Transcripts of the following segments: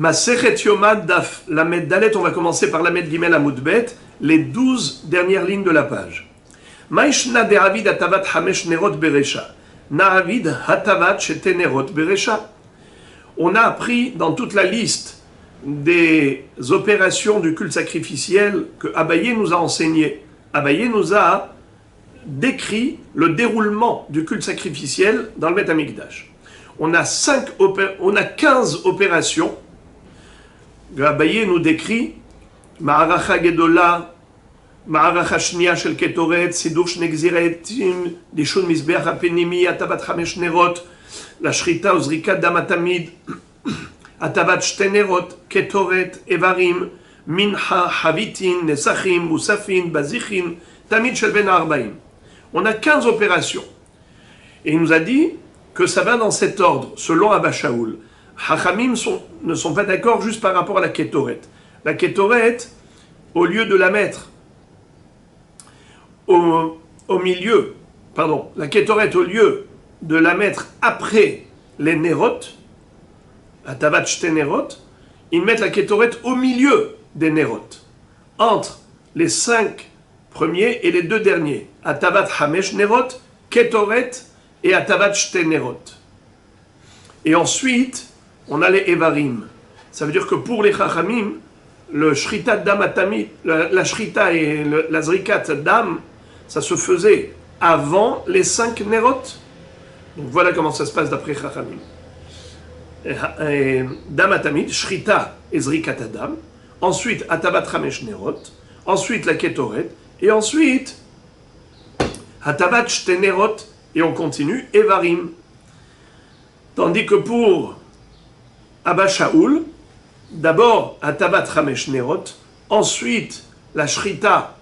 Masechet Yomad Daf, Lamed Dalet, on va commencer par Lamed Gimel Amoudbet, les 12 dernières lignes de la page. Maishna de Avid Hatavat Hamesh Nerot Beresha. Na'avid Hatavat Shete Nerot Beresha. On a appris dans toute la liste des opérations du culte sacrificiel que Abaye nous a enseigné. Abaye nous a décrit le déroulement du culte sacrificiel dans le Beth Amikdash. On a 15 opérations. Abaye nous décrit Ma'aracha Gedola, Ma'aracha Shnia Shel Ketoret, Sidur Shnegziretim, Dishun Mizbeach Apenimi, Atabat Hamesh Nerot, la Shrita Uzrika Damatamid, Atabat Shtenerot, Ketoret, Evarim, Mincha, Havitin, Nesachim, Musafin, Bazichin, Tamid Shel Ben Arbaim. On a 15 opérations. Et il nous a dit que ça va dans cet ordre, selon Abba Shaul. Hachamim ne sont pas d'accord juste par rapport à la Ketoret. La Ketoret, au lieu de la mettre au milieu, la Ketoret, au lieu de la mettre après les Nerot, à Tavat Shte Nerot, ils mettent la Ketoret au milieu des Nerot, entre les 5 premiers et les 2 derniers, à Tavat Hamesh Nerot, Ketoret et à Tavat Shte Nerot. Et ensuite, on a les Evarim. Ça veut dire que pour les Chachamim, le Shrita Dam Atamid, la Shrita et la Zrikat Dam, ça se faisait avant les 5 Nerot. Donc voilà comment ça se passe d'après Chachamim. Dam Atamid, Shrita et Zrikat Dam. Ensuite, Atabat Hamesh Nerot. Ensuite, la Ketoret. Et ensuite, Atabat Shte Nerot. Et on continue, Evarim. Tandis que pour Abba Shaul, d'abord Atabat Hamesh Nerot, ensuite la Shrita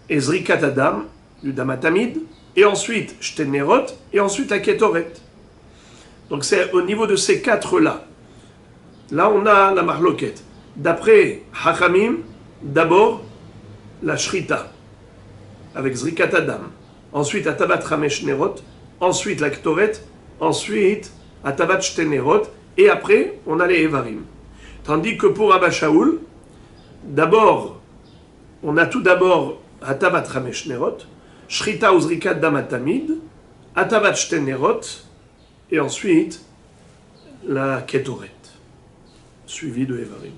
et Zrikat Adam, du Damatamid, et ensuite Shte Nerot, et ensuite la Ketoret. Donc c'est au niveau de ces 4-là. Là on a la marloquette. D'après Hachamim, d'abord la Shrita, avec Zrikat Adam, ensuite Atabat Hamesh Nerot, ensuite la Ketoret, ensuite Atabat Shte Nerot, et après, on a les Evarim. Tandis que pour Abba Shaul, d'abord, on a tout d'abord Atabat Hamesh Nerot, Shrita Uzrikat Damatamid, Atabat Shte Nerot, et ensuite la Ketoret, suivie de Evarim.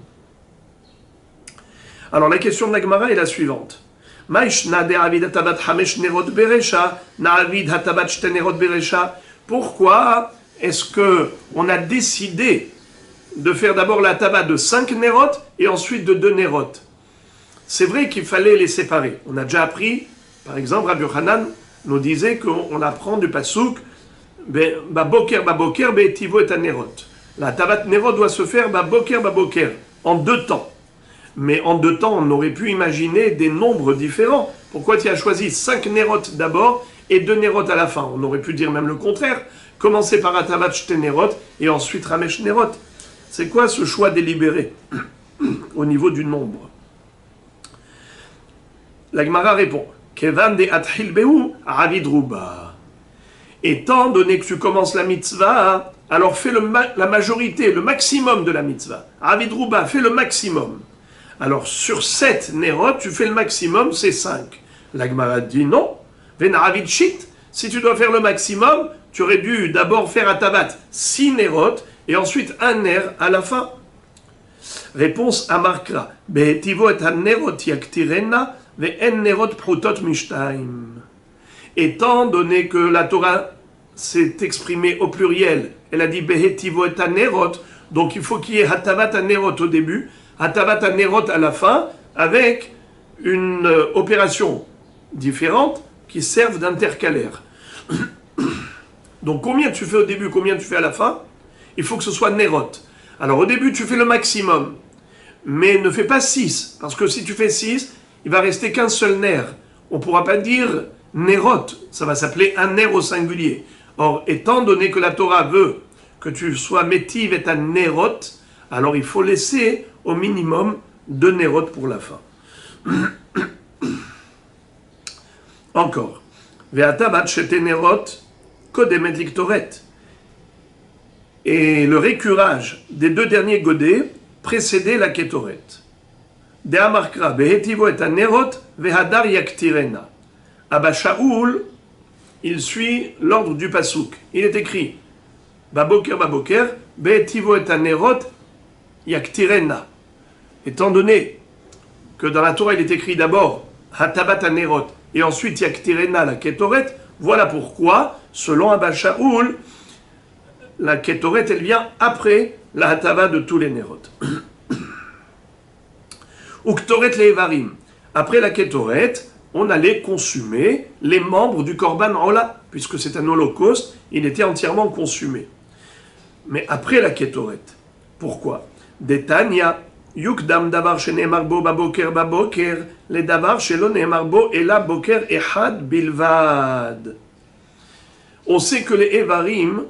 Alors la question de la Gemara est la suivante. Maishna de Avid Atabat Hamesh Nerot Beresha, Na'avid Atabat Shte Nerot Beresha. Pourquoi est-ce qu'on a décidé de faire d'abord la tabat de 5 Nerot et ensuite de 2 Nerot? C'est vrai qu'il fallait les séparer. On a déjà appris, par exemple, Rabbi Yochanan nous disait qu'on apprend du Passouk Baboker, Baboker, Be'etivo et Nerot. La tabat Nerot doit se faire Baboker, Baboker, en 2 temps. Mais en 2 temps, on aurait pu imaginer des nombres différents. Pourquoi tu as choisi 5 Nerot d'abord et 2 Nerot à la fin? On aurait pu dire même le contraire. Commencer par Atavat Shte Nerot et ensuite Hamesh Nerot. C'est quoi ce choix délibéré au niveau du nombre? La Gemara répond Kevan de Athil Behu Avid Ruba. Étant donné que tu commences la mitzvah, alors fais la majorité, le maximum de la mitzvah. Avid Ruba, fais le maximum. Alors sur 7 Nerot, tu fais le maximum, c'est 5. La Gemara dit non. Ven Avid Shit, si tu dois faire le maximum, tu aurais dû d'abord faire Atabat 6 Nerot et ensuite un Ner à la fin. Réponse à Markra. Be'etivo et ha-nerot yaktirena ve'en nerot prutot mishtaim. Étant donné que la Torah s'est exprimée au pluriel, elle a dit Be'etivo et ha-nerot, donc il faut qu'il y ait Hatavat ha-nerot au début, Hatavat ha-nerot à la fin, avec une opération différente qui serve d'intercalaire. Donc combien tu fais au début, combien tu fais à la fin? Il faut que ce soit Nerot. Alors au début tu fais le maximum, mais ne fais pas 6, parce que si tu fais 6, il va rester qu'un seul Ner. On ne pourra pas dire Nerot, ça va s'appeler un Ner au singulier. Or, étant donné que la Torah veut que tu sois métive et un Nerot, alors il faut laisser au minimum 2 Nerot pour la fin. Encore. Ve'atabat shete Nerot kodemet liktoret. Et le récurage des deux derniers godets précédait la Kétoret. De Amarkra, Behetivo et Anerot, Vehadar Yaktirena. Abba Shaoul, il suit l'ordre du Pasouk. Il est écrit Baboker, Behetivo et Anerot, Yaktirena. Étant donné que dans la Torah il est écrit d'abord Hatabat Anerot et ensuite Yaktirena la Kétoret, voilà pourquoi, selon Abba Shaoul, la Kétoret, elle vient après la Hatava de tous les Nerot. Ou Ktoret les Evarim. Après la Kétoret, on allait consumer les membres du Korban Ola, puisque c'est un holocauste, il était entièrement consumé. Mais après la Kétoret, pourquoi? Detania, Yukdam davar shene'emar bo baboker, le davar shelo ne'emar bo ela boker ehad bilvad. On sait que les Evarim,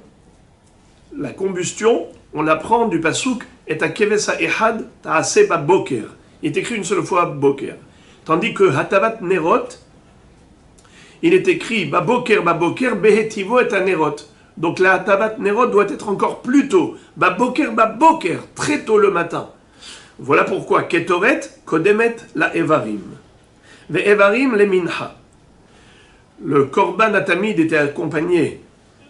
la combustion, on l'apprend du pasouk, est à kevesa ehad ta'ase baboker. Il est écrit une seule fois boker. Tandis que hatavat nerot, il est écrit baboker behetivo et anerot. Donc la hatavat nerot doit être encore plus tôt. Baboker, très tôt le matin. Voilà pourquoi Ketoret, Kodemet, la Evarim. Ve Evarim, les Minha. Le Korban Atamid était accompagné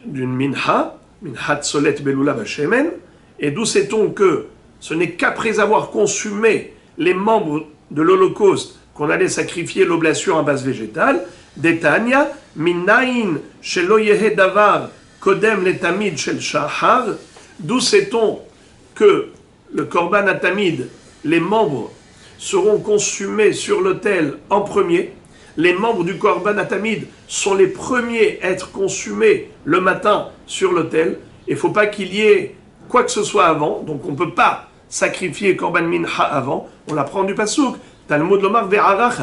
d'une Minha, Minhat Solet Belula Bashemen, et d'où sait-on que ce n'est qu'après avoir consumé les membres de l'Holocauste qu'on allait sacrifier l'oblation à base végétale, Detania, Minayin, Shelo Yehe Davar, Kodem le Tamid Shel Shahar, d'où sait-on que le Korban Atamid, les membres seront consumés sur l'autel en premier. Les membres du Korban Atamid sont les premiers à être consumés le matin sur l'autel. Il ne faut pas qu'il y ait quoi que ce soit avant, donc on ne peut pas sacrifier Korban Mincha avant. On l'apprend du Pasouk. Talmud Lomar ve'arach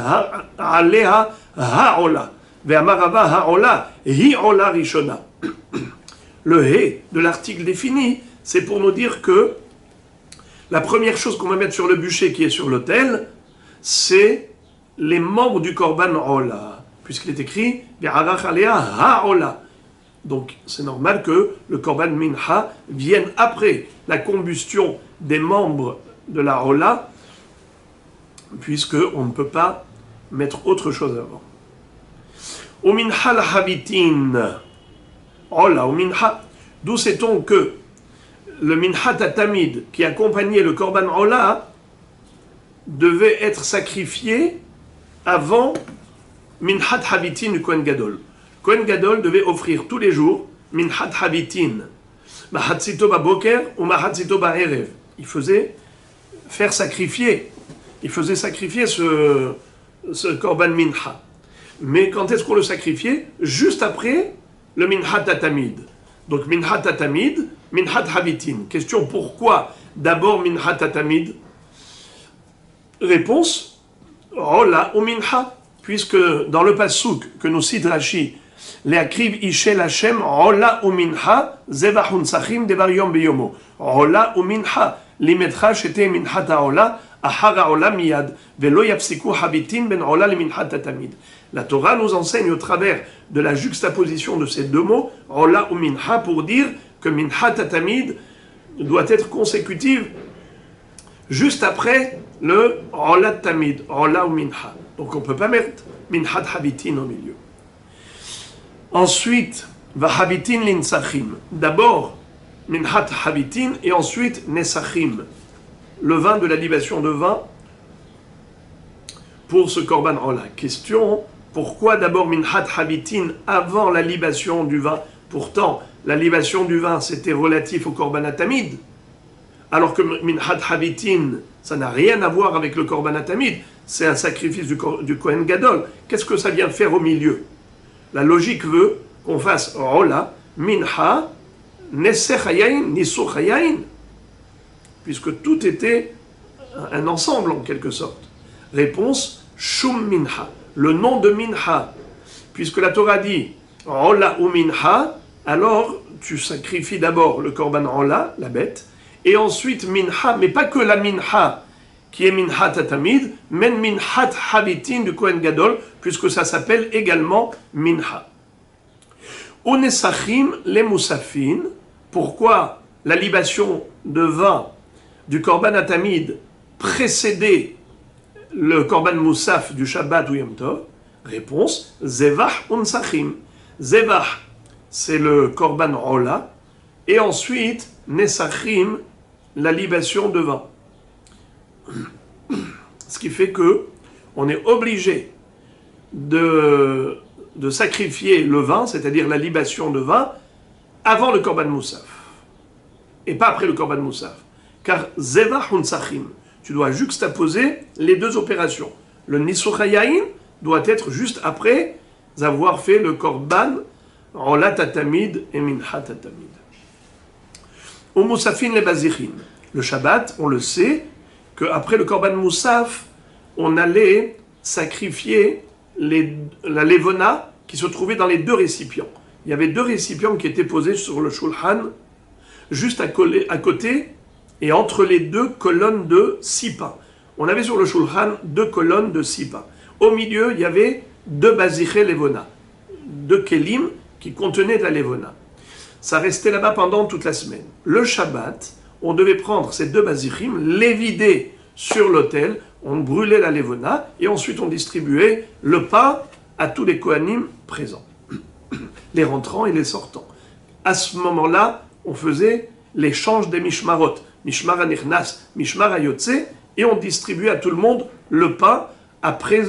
aleha ha'ola ve'amarava ha'ola hi'ola rishona. Le he de l'article défini, c'est pour nous dire que la première chose qu'on va mettre sur le bûcher qui est sur l'autel, c'est les membres du Korban Ola, puisqu'il est écrit ve'arach aleha ha'ola. Donc c'est normal que le Korban Mincha vienne après la combustion des membres de la Ola, puisqu'on ne peut pas mettre autre chose avant. Au Mincha la Habitin, Ola, au Mincha, d'où sait-on que le Mincha Tatamid qui accompagnait le Korban Ola devait être sacrifié avant Minhat Habitin du Kohen Gadol. Kohen Gadol devait offrir tous les jours Minhat Habitin, Mahatzito Baboker ou Mahatzito Baerev. Il faisait sacrifier ce Korban Mincha. Mais quand est-ce qu'on le sacrifiait? Juste après le Minhat Tatamid. Donc Minhat Tatamid, Minhat Habitin. Question, pourquoi d'abord Minhat Tatamid? Réponse, Ola ou Mincha. Puisque dans le Passouk que nous cite Rashi, Leakriv Ishel Hashem, Ola ou Mincha, Zevachun Sachim Devar Yom Beyomo. Ola ou Mincha, Limetra Shete Minhat Ola, Ahara Ola Miyad, Velo Yapsiku Habitin Ben Ola le Minhat Tatamid. La Torah nous enseigne au travers de la juxtaposition de ces deux mots, Ola ou Mincha, pour dire que Minhat Tatamid doit être consécutive juste après le Ola Tamid, Ola ou Mincha. Donc on ne peut pas mettre Minhat Habitin au milieu. Ensuite, va Habitin l'Insachim. D'abord, Minhat Habitin et ensuite Nesachim. Le vin de la libation de vin pour ce Korban Ola. Question, pourquoi d'abord Minhat Habitin avant la libation du vin? Pourtant, la libation du vin c'était relatif au Korban Atamid. Alors que Minhat Habitin, ça n'a rien à voir avec le Korban Atamid. C'est un sacrifice du Kohen Gadol. Qu'est-ce que ça vient faire au milieu? La logique veut qu'on fasse Ola, Mincha, Nesech Hayayin, Nisuch Hayayin, puisque tout était un ensemble en quelque sorte. Réponse, Shum Mincha, le nom de Mincha. Puisque la Torah dit Ola ou Mincha, alors tu sacrifies d'abord le Korban Ola, la bête, et ensuite Mincha, mais pas que la Mincha, qui est Minhat Tatamid, mais Minhat Habitin du Kohen Gadol, puisque ça s'appelle également Mincha. Onesachim les Moussafin, pourquoi la libation de vin du Korban Atamid précédait le Korban Moussaf du Shabbat ou Yom Tov? Réponse, Zevach unsachim. Zevach, c'est le Korban Ola, et ensuite, Nesachim, la libation de vin. Ce qui fait que on est obligé de sacrifier le vin, c'est-à-dire la libation de vin, avant le Korban Moussaf, et pas après le Korban Moussaf. Car Zevach unsachim, tu dois juxtaposer les deux opérations. Le Nisuchayayin doit être juste après avoir fait le Korban Olat Atamid et Minhat Atamid. Au Moussafin les Bazichin. Le Shabbat, on le sait, qu'après le Korban Moussaf, on allait sacrifier la Levona qui se trouvait dans les deux récipients. Il y avait deux récipients qui étaient posés sur le Shulchan, juste à côté, et entre les deux colonnes de 6 pains. On avait sur le Shulchan 2 colonnes de 6 pains. Au milieu, il y avait 2 baziché levona, 2 kelim qui contenaient de la levona. Ça restait là-bas pendant toute la semaine. Le Shabbat, on devait prendre ces 2 bazichim, les vider sur l'autel, on brûlait la levona, et ensuite on distribuait le pain à tous les kohanim présents, les rentrants et les sortants. À ce moment-là, on faisait l'échange des mishmarot, mishmar hanichnas, mishmar hayotze, et on distribuait à tout le monde le pain après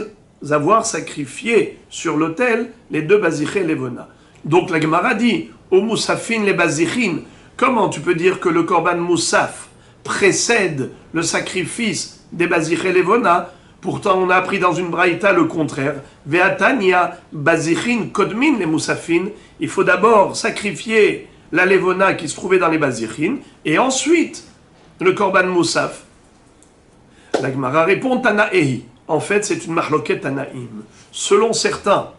avoir sacrifié sur l'autel les 2 baziché levona. Donc la Gemara dit, au moussafin les bazichin, comment tu peux dire que le korban moussaf précède le sacrifice des baziché levona? Pourtant on a appris dans une braïta le contraire. Ve'atania bazichin kodmin les moussafin, il faut d'abord sacrifier la levona qui se trouvait dans les bazichin, et ensuite le korban moussaf. La Gemara répond Tanaehi. En fait, c'est une mahloket Tanaïm. Selon certains,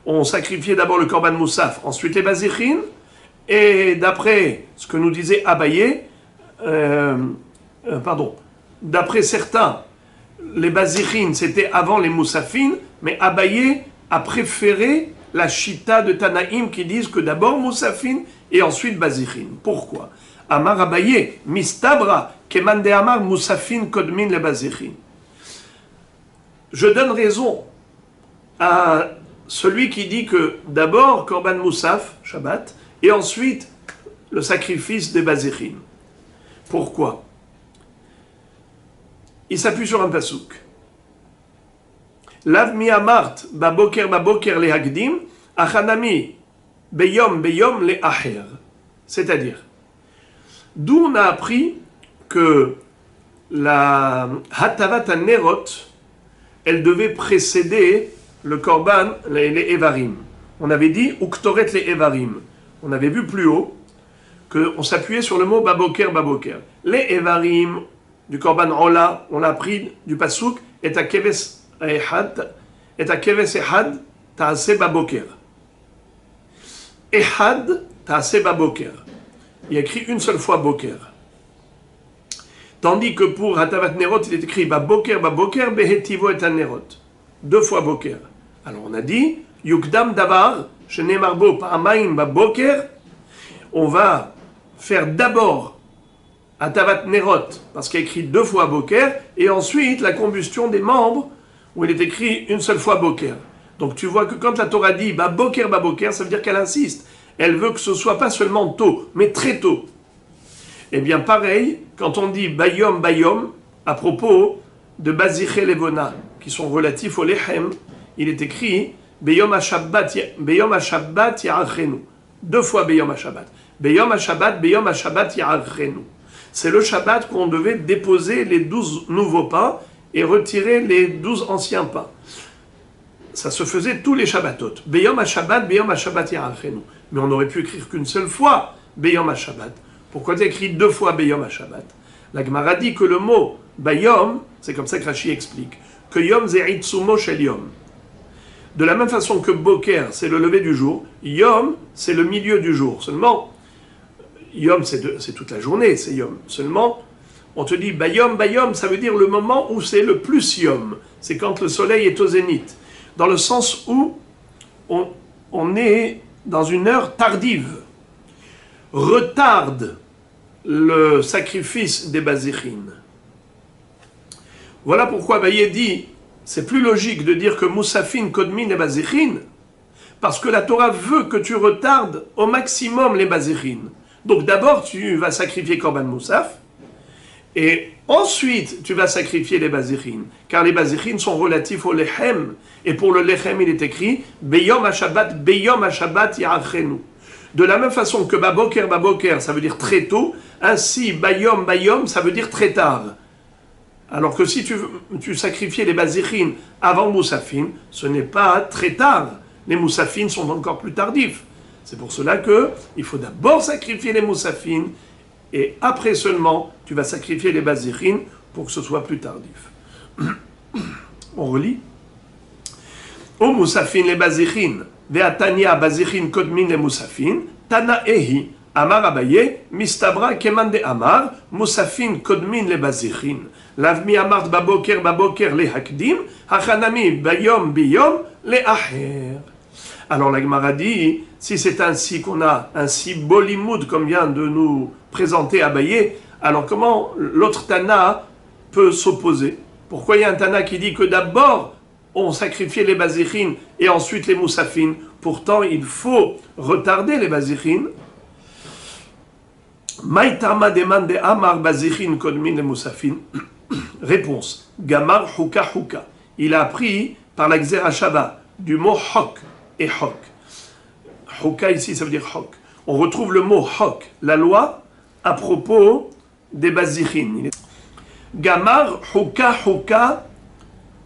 on sacrifiait d'abord le korban moussaf, ensuite les bazichin, et d'après ce que nous disait Abaye, d'après certains, les bazichin c'était avant les moussafines, mais Abaye a préféré la chita de Tanaïm qui disent que d'abord moussafine et ensuite bazichin. Pourquoi? Amar Abaye, mistabra, keman de amar moussafin kodmin le bazichin. Je donne raison à celui qui dit que d'abord korban moussaf, Shabbat, et ensuite le sacrifice des bazichin. Pourquoi? Il s'appuie sur un pasouk. Lav mi amart baboker le hagdim, achanami beyom le acher. C'est-à-dire, d'où on a appris que la hatavat nerot, elle devait précéder le korban, les evarim. On avait dit uktoret les evarim. On avait vu plus haut qu'on s'appuyait sur le mot baboker. Les evarim du korban ola, on l'a pris du pasouk, et à keves ehad taase baboker. Ehad taase baboker. Il y a écrit une seule fois boker. Tandis que pour Hatavat Nerot, il est écrit Baboker, Behetivo et Nerot. 2 fois Boker. Alors on a dit Yukdam Davar, Shenemarbo, Pa'amaim, Baboker. On va faire d'abord Hatavat Nerot, parce qu'il y a écrit 2 fois Boker, et ensuite la combustion des membres, où il est écrit une seule fois Boker. Donc tu vois que quand la Torah dit Baboker, ça veut dire qu'elle insiste. Elle veut que ce soit pas seulement tôt, mais très tôt. Eh bien, pareil, quand on dit bayom, à propos de baziché levona, qui sont relatifs au lechem, il est écrit beyom ha-shabbat ya'achrenu. 2 fois beyom ha-shabbat. Beyom ha-shabbat ya'achrenu. C'est le Shabbat qu'on devait déposer les 12 nouveaux pains et retirer les 12 anciens pains. Ça se faisait tous les Shabbatot. Beyom ha-shabbat ya'achrenu. Mais on aurait pu écrire qu'une seule fois beyom ha-shabbat. Pourquoi tu as écrit 2 fois Beyom HaShabbat? La Gemara dit que le mot Bayom, c'est comme ça que Rashi explique, que Yom Ze'itsumo Shel Yom. De la même façon que Boker, c'est le lever du jour, Yom, c'est le milieu du jour. Seulement, Yom, c'est toute la journée, c'est Yom. Seulement, on te dit Bayom, ça veut dire le moment où c'est le plus Yom. C'est quand le soleil est au zénith. Dans le sens où on est dans une heure tardive. Retarde le sacrifice des Bazichin. Voilà pourquoi Abaye dit, c'est plus logique de dire que Moussafin, Kodmin et Bazichin, parce que la Torah veut que tu retardes au maximum les Bazichin. Donc d'abord tu vas sacrifier Korban Moussaf, et ensuite tu vas sacrifier les Bazichin, car les Bazichin sont relatifs au Lechem, et pour le Lechem il est écrit Beyom HaShabbat Ya'achenu. De la même façon que Baboker, ça veut dire très tôt, ainsi Bayom, ça veut dire très tard. Alors que si tu sacrifiais les Bazichin avant Moussafin, ce n'est pas très tard. Les Moussafin sont encore plus tardifs. C'est pour cela qu'il faut d'abord sacrifier les Moussafin et après seulement tu vas sacrifier les Bazichin pour que ce soit plus tardif. On relit. O Moussafin les Bazichin, Ve'atania Bazichin Kodmin les Moussafin, Tana Ehi, Amar Abaye, Mistabra Keman de Amar, Moussafin Kodmin les Bazichin. L'avmi Amart Baboker les Hakdim, Hachanami Bayom les Acher. Alors la Gemara dit, si c'est ainsi qu'on a un si beau limoud comme vient de nous présenter Abaye, alors comment l'autre Tana peut s'opposer? Pourquoi il y a un Tana qui dit que d'abord on sacrifiait les Bazichin et ensuite les Moussafin? Pourtant il faut retarder les Bazichin. Maïtama demande Amar Bazichin Kodmin les Moussafin. Réponse. Gamar Huka. Il a appris par la Xera Shava du mot Hok et Hok. Huka ici ça veut dire Hok. On retrouve le mot Hok, la loi, à propos des Bazichin. Gamar Huka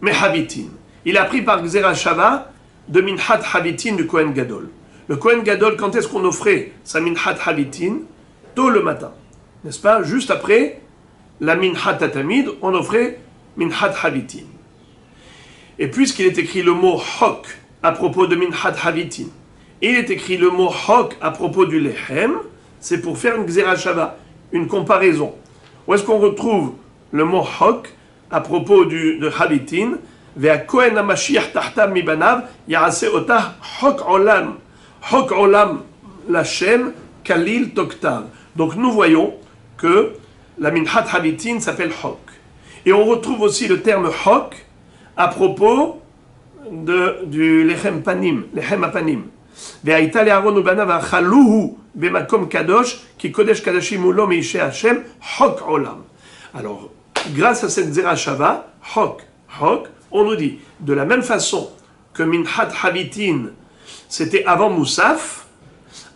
Mehabitin. Il a appris par Xera Shava de Minhat Habitin du Kohen Gadol. Le Kohen Gadol, quand est-ce qu'on offrait sa Minhat Habitin? Tôt le matin. N'est-ce pas? Juste après la Minhat Tatamid, on offrait Minhat Habitin. Et puisqu'il est écrit le mot Hok à propos de Minhat Habitin, et il est écrit le mot Hok à propos du Lechem, c'est pour faire une Xera Shava, une comparaison. Où est-ce qu'on retrouve le mot Hok à propos de Habitin? Ve'a Kohen HaMashiach Tahtav Mibanav, Yarase Otah Hok Olam, Lachem, Kalil Toktav. Donc nous voyons que la Minhat Habitin s'appelle Hok. Et on retrouve aussi le terme Hok à propos du Lechem Apanim. Ve'aita le'Aaron ubanav achaluhu b'makom kadosh ki kodesh kadashim ulo meishe Hashem Hok Olam. Alors, grâce à cette Zera Shava, Hok, on nous dit, de la même façon que Minhat Habitin, c'était avant Moussaf,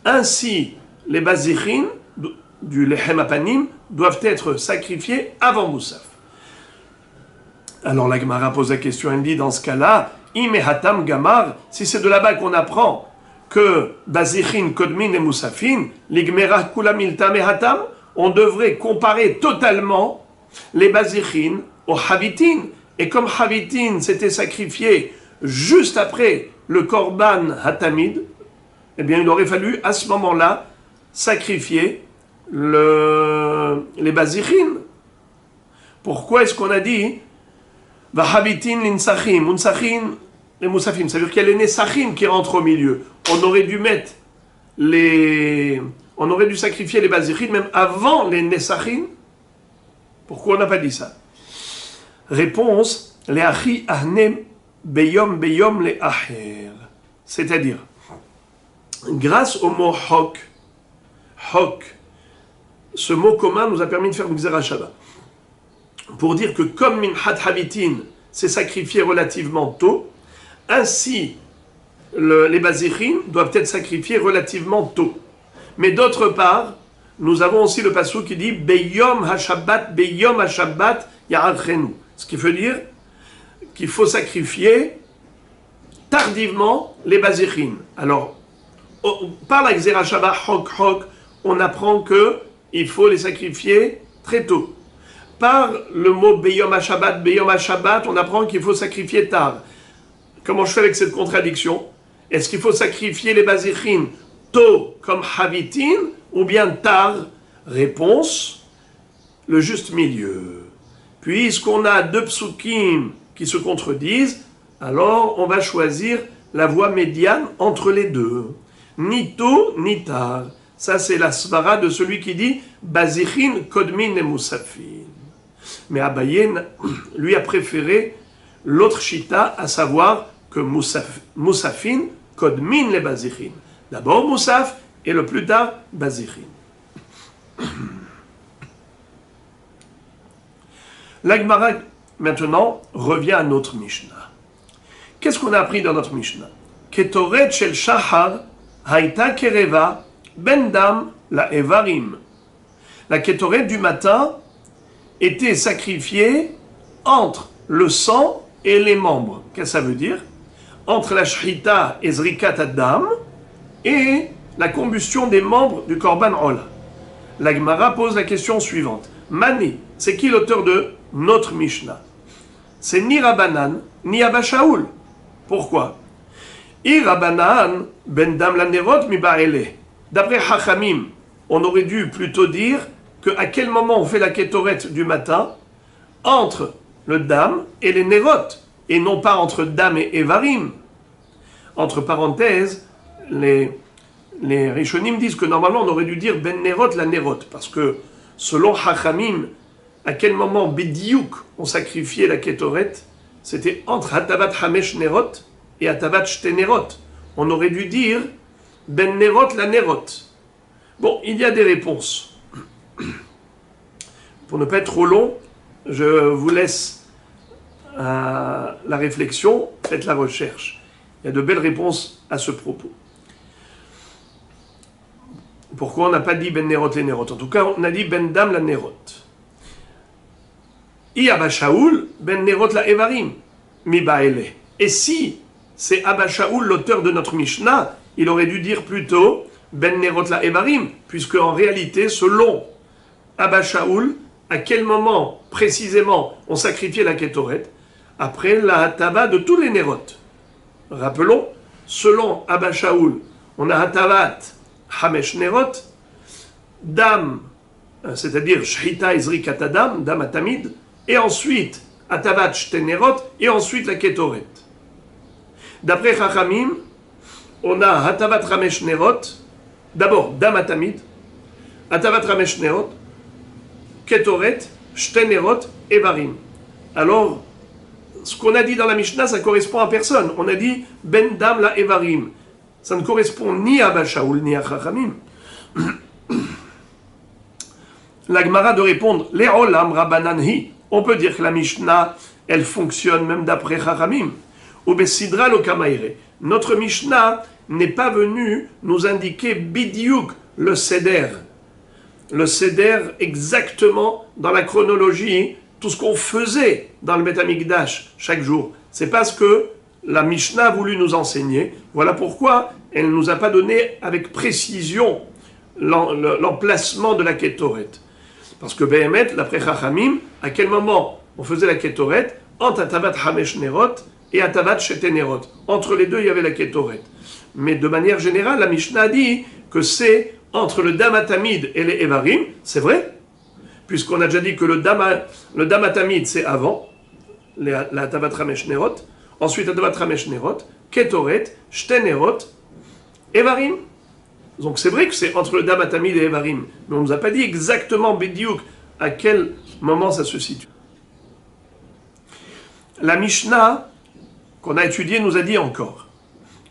ainsi les Bazichin du Lechem Apanim doivent être sacrifiés avant Moussaf. Alors la Gemara pose la question, elle dit dans ce cas-là, Imehatam Gamar, si c'est de là-bas qu'on apprend que Bazichin, Kodmin et Moussafin, l'Igmera Kulamilta Mehatam, on devrait comparer totalement les Bazichin au Habitin. Et comme Habitin s'était sacrifié juste après le Korban Hatamid, eh bien il aurait fallu à ce moment-là sacrifier les Bazichin. Pourquoi est-ce qu'on a dit Vahabitin linsachim, unsachim, les Moussafim? Ça veut dire qu'il y a les Nesachim qui rentrent au milieu. On aurait dû sacrifier les Bazichin même avant les Nesachim. Pourquoi on n'a pas dit ça? Réponse, les achi ahnem beyom les acher. C'est-à-dire, grâce au mot hok, ce mot commun nous a permis de faire une Xera Shava. Pour dire que comme Minhat Habitin s'est sacrifié relativement tôt, ainsi les Bazichin doivent être sacrifiés relativement tôt. Mais d'autre part, nous avons aussi le passage qui dit Beyom HaShabbat Ya'achenu. Ce qui veut dire qu'il faut sacrifier tardivement les Bazichin. Alors, par la Xera Shava Hok, on apprend qu'il faut les sacrifier très tôt. Par le mot Beyom HaShabbat, on apprend qu'il faut sacrifier tard. Comment je fais avec cette contradiction? Est-ce qu'il faut sacrifier les Bazichin tôt comme Habitin ou bien tard? Réponse, le juste milieu. Puisqu'on a deux psukim qui se contredisent, alors on va choisir la voie médiane entre les deux. Ni tôt ni tard. Ça, c'est la svara de celui qui dit Bazichin, Kodmin et Moussafin. Mais Abaye, lui, a préféré l'autre chita, à savoir que Moussafin, Kodmin les Bazichin. D'abord Moussaf et le plus tard Bazichin. La Gemara, maintenant, revient à notre Mishnah. Qu'est-ce qu'on a appris dans notre Mishnah? Ketoret shel shahar haïta kereva ben dam la evarim. La ketoret du matin était sacrifiée entre le sang et les membres. Qu'est-ce que ça veut dire? Entre la shrita et zrikat adam et la combustion des membres du korban ola. La Gemara pose la question suivante. Mani, c'est qui l'auteur de notre Mishnah? C'est ni Rabbanan, ni Abba Shaul. Pourquoi? I Rabbanan, ben dam la nerot mi ba'ele. D'après Chachamim, on aurait dû plutôt dire qu'à quel moment on fait la kétoret du matin entre le dam et les nerot, et non pas entre dam et evarim. Entre parenthèses, les Rishonim disent que normalement on aurait dû dire ben nerot la nerot, parce que selon Chachamim, à quel moment Bediuk on sacrifiait la kétoret, c'était entre Hatavat Hamesh Nerot et Hatavat Shte Nerot. On aurait dû dire Ben Nerot la Nerot. Bon, il y a des réponses. Pour ne pas être trop long, je vous laisse la réflexion, faites la recherche. Il y a de belles réponses à ce propos. Pourquoi on n'a pas dit Ben Nerot les Nerot? En tout cas, on a dit Ben Dam la Nerot. I Abba Shaul, Ben Nerot la Evarim, mi ba'ele. Et si c'est Abba Shaul l'auteur de notre Mishnah, il aurait dû dire plutôt Ben Nerot la Evarim, puisque en réalité, selon Abba Shaul, à quel moment précisément on sacrifiait la kétoret? Après la hatava de tous les Nerot. Rappelons, selon Abba Shaul, on a hatavat Hamesh Nerot, dam, c'est-à-dire Shhita Izrikat Adam, dam atamid, et ensuite Hatavat Shte Nerot, et ensuite la Ketoret. D'après Chachamim, on a Hatavat Ramesh Nerot, d'abord dam atamid, Hatavat Ramesh Nerot, Ketoret, Shte Nerot, Evarim. Alors, ce qu'on a dit dans la Mishnah, ça correspond à personne. On a dit Ben Dam la Evarim. Ça ne correspond ni à Abba Shaul ni à Chachamim. La Gemara de répondre Le'olam Rabbanan hi. On peut dire que la Mishnah, elle fonctionne même d'après Chachamim. Ou Besidra lo Kamaire. Notre Mishnah n'est pas venu nous indiquer Bidiouk le Seder. Le Seder exactement dans la chronologie, tout ce qu'on faisait dans le Beth Amikdash chaque jour. C'est parce que la Mishnah a voulu nous enseigner. Voilà pourquoi elle ne nous a pas donné avec précision l'emplacement de la Ketoret. Parce que Behemet, d'après Chachamim, à quel moment on faisait la Ketoret? Entre Hatavat Hamesh Nerot et Hatavat Shete Nerot. Entre les deux, il y avait la Ketoret. Mais de manière générale, la Mishnah a dit que c'est entre le Dam Atamid et les Evarim. C'est vrai, puisqu'on a déjà dit que le Dam Atamid, c'est avant la Hatavat Hamesh Nerot. Ensuite, Hatavat Hamesh Nerot, Ketoret, Shte Nerot, Evarim. Donc c'est vrai que c'est entre le Dam Atamid et Evarim, mais on ne nous a pas dit exactement Bidiouk à quel moment ça se situe. La Mishnah qu'on a étudiée nous a dit encore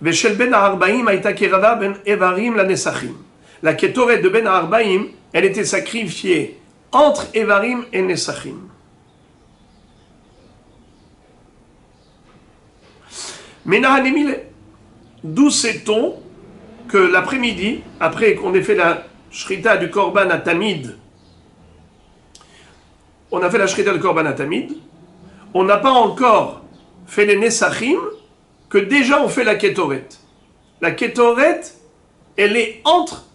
Veshel ben Arbaim aïta kerava ben Evarim la Nesachim. La Ketoret de ben Arbaim, elle était sacrifiée entre Evarim et Nesachim. Menahanemile. D'où sait-on que l'après-midi, après qu'on ait fait la shrita du korban à Tamid, on a fait la shrita du korban à Tamid, on n'a pas encore fait les Nesachim, que déjà on fait la Ketoret. La Ketoret, elle est entre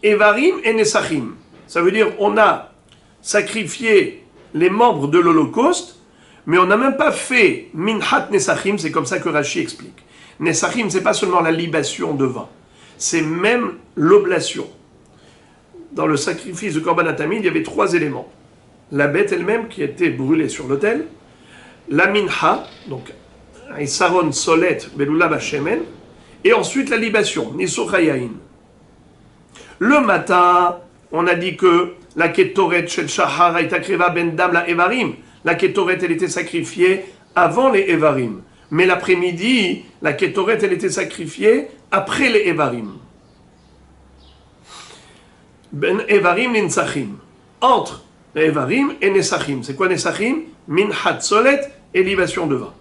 Evarim et Nesachim. Ça veut dire on a sacrifié les membres de l'Holocauste, mais on n'a même pas fait Minhat Nesachim, c'est comme ça que Rashi explique. Nesachim, c'est pas seulement la libation de vin, c'est même l'oblation. Dans le sacrifice de Korban Atamid, il y avait 3 éléments. La bête elle-même qui était brûlée sur l'autel, la minha, donc Isaron Solet Belula Bashemen, et ensuite la libation, Nisochayain. Le matin, on a dit que la Ketoret Shel Shahar Aitakreva Ben Dam la Evarim. La Ketoret, elle était sacrifiée avant les Evarim. Mais l'après-midi, la Ketoret, elle était sacrifiée après les Evarim. Ben Evarim Ninsachim. Entre les Evarim et Nesachim. C'est quoi Nesachim? Minhat Solet et libation de vin.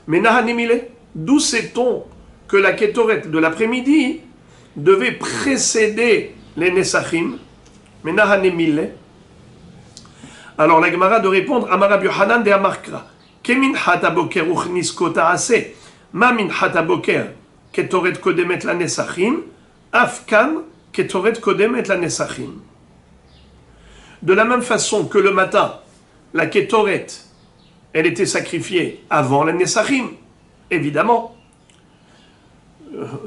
Mais Nahanemile, d'où sait-on que la Ketoret de l'après-midi devait précéder les Nesachim? Mais Nahanemile. Alors la Gemara de répondre à Marab Yohanan de Amarkra. Keminhat aboker uchnisko ta'ase. Ma minhat aboker ketoret kodemet la Nesachim. Afkan ketoret kodemet la Nesachim. De la même façon que le matin, la Ketoret, elle était sacrifiée avant la Nesachim, évidemment.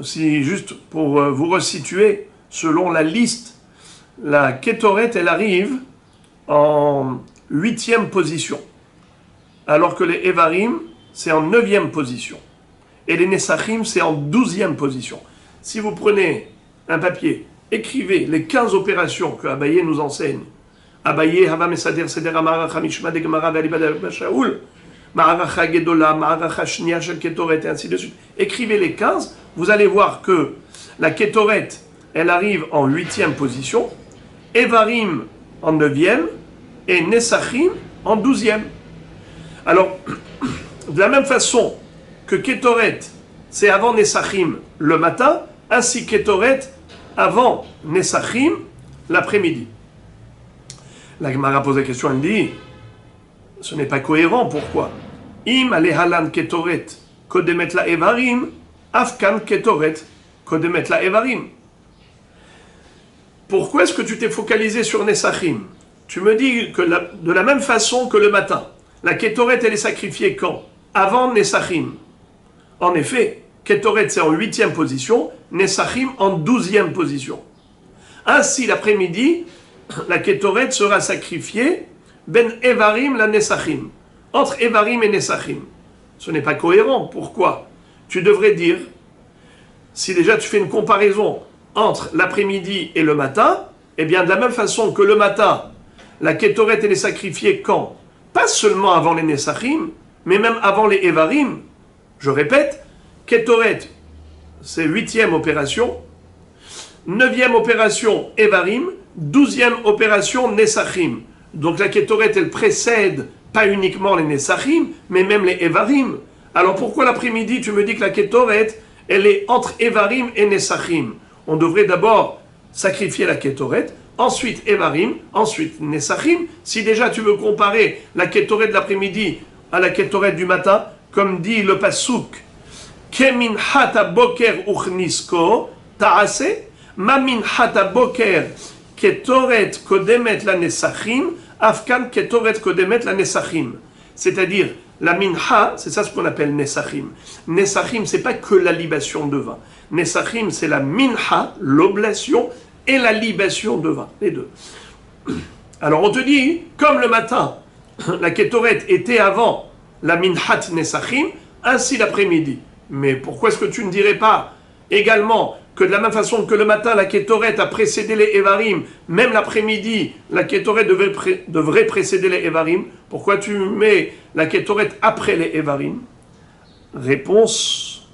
Si juste pour vous resituer, selon la liste, la Ketoret, elle arrive en 8e position, alors que les Evarim, c'est en 9e position, et les Nesachim, c'est en 12e position. Si vous prenez un papier, écrivez les 15 opérations que Abaye nous enseigne. Abaye, Hava Mesader, Seder, Amaracha, Mishma, de Gemara, Valibada, Bashaoul, Ma'aracha, Gedola, Ma'aracha, Shnia, Shel Ketoret, et ainsi de suite. Écrivez les 15, vous allez voir que la Ketoret, elle arrive en 8e position, Evarim en 9e, et Nesachim en 12e. Alors, de la même façon que Ketoret, c'est avant Nesachim le matin, ainsi Ketoret avant Nesachim l'après-midi. La Gemara pose la question, elle dit, ce n'est pas cohérent, pourquoi? Im alehalan Ketoret kodemet la Evarim, afkan Ketoret kodemet la Evarim. Pourquoi est-ce que tu t'es focalisé sur Nesachim? Tu me dis que de la même façon que le matin, la Ketoret, elle est sacrifiée quand? Avant Nesachim. En effet, Ketoret, c'est en 8e position, Nesachim en 12e position. Ainsi, l'après-midi, la Ketoret sera sacrifiée ben Evarim la Nesachim. Entre Evarim et Nesachim. Ce n'est pas cohérent. Pourquoi? Tu devrais dire, si déjà tu fais une comparaison entre l'après-midi et le matin, eh bien de la même façon que le matin, la Ketoret elle est sacrifiée quand? Pas seulement avant les Nesachim, mais même avant les Evarim. Je répète, Ketoret, c'est 8e opération, 9e opération Evarim, 12e opération Nesachim. Donc la Ketoret, elle précède pas uniquement les Nesachim, mais même les Evarim. Alors pourquoi l'après-midi, tu me dis que la Ketoret, elle est entre Evarim et Nesachim? On devrait d'abord sacrifier la Ketoret, ensuite Evarim, ensuite Nesachim. Si déjà tu veux comparer la Ketoret de l'après-midi à la Ketoret du matin, comme dit le Passouk, Kemin hata boker uchnisko ta'ase, mamin hata boker Ketoret kodemet la Nesachim, afkan Ketoret kodemet la Nesachim. C'est-à-dire, la minha, c'est ça ce qu'on appelle Nesachim. Nesachim, c'est pas que la libation de vin. Nesachim, c'est la minha, l'oblation, et la libation de vin, les deux. Alors on te dit, comme le matin, la Ketoret était avant la minhat Nesachim, ainsi l'après-midi. Mais pourquoi est-ce que tu ne dirais pas également que de la même façon que le matin, la Ketoret a précédé les Evarim, même l'après-midi, la Ketoret devrait précéder les Evarim? Pourquoi tu mets la Ketoret après les Evarim? Réponse.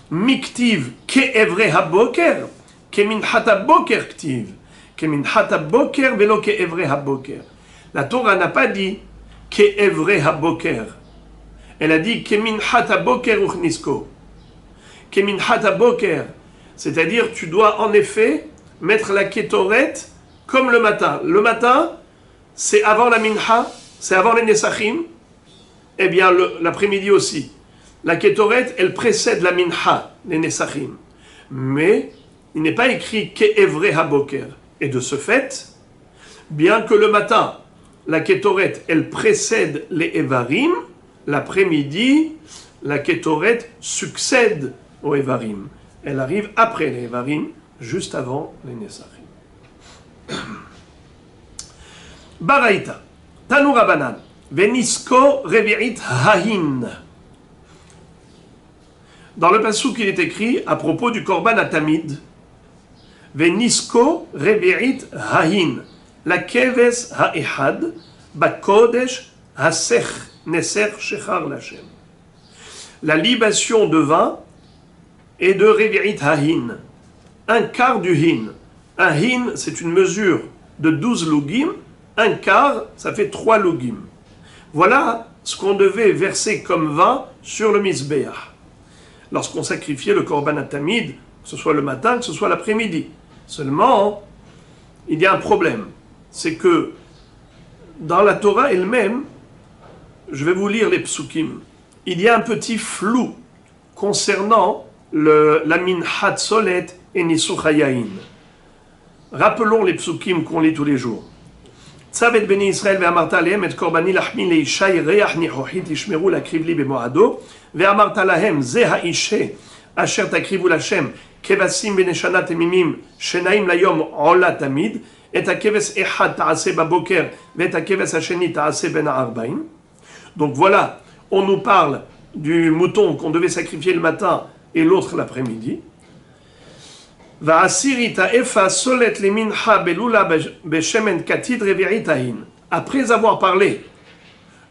Miktiv ke'evre haboker, keminhat haboker ktiv, keminhat haboker velo ke'evre haboker. La Torah n'a pas dit ke'evre haboker. Elle a dit keminhat haboker uchnisko. Keminhat haboker. C'est-à-dire, tu dois en effet mettre la Ketoret comme le matin. Le matin, c'est avant la minha, c'est avant les Nesachim. Eh bien, l'après-midi aussi. La Ketoret, elle précède la minha, les Nesachim. Mais, il n'est pas écrit ke'evre haboker. Et de ce fait, bien que le matin, la Ketoret, elle précède les Evarim, l'après-midi, la Ketoret succède aux Evarim. Elle arrive après les Evarim, juste avant les Nesachim. Baraita, Tanu Rabanan, Venisko Revi'it Hahin. Dans le passouk, il est écrit à propos du Korban Atamid, Venisko revi'it hahin. La keves ha'ehad. Bakodesh hasech neser shechar lachem. La libation de vin est de revi'it hahin. Un quart du hin. Un hin, c'est une mesure de 12 lugim. Un quart, ça fait 3 lugim. Voilà ce qu'on devait verser comme vin sur le Mizbeach. Lorsqu'on sacrifiait le Korban Atamid, que ce soit le matin, que ce soit l'après-midi. Seulement, il y a un problème. C'est que dans la Torah elle-même, je vais vous lire les psukim, il y a un petit flou concernant la minhat solet et nisuch hayayin. Rappelons les psukim qu'on lit tous les jours. Tzavet beni Israël ve'amarta alehem et korbani lachmin leishai reach nichochit ishmeru lakriv li bemoado ve'amarta lahem ze ha'ishe asher takrivu lashem kevasim beneshana temimim shenaim layom ola tamid et hakeves echad ta'aseh baboker ve'et hakeves hasheni ta'aseh ben ha'arbaim. Donc voilà, on nous parle du mouton qu'on devait sacrifier le matin et l'autre l'après-midi. Après avoir parlé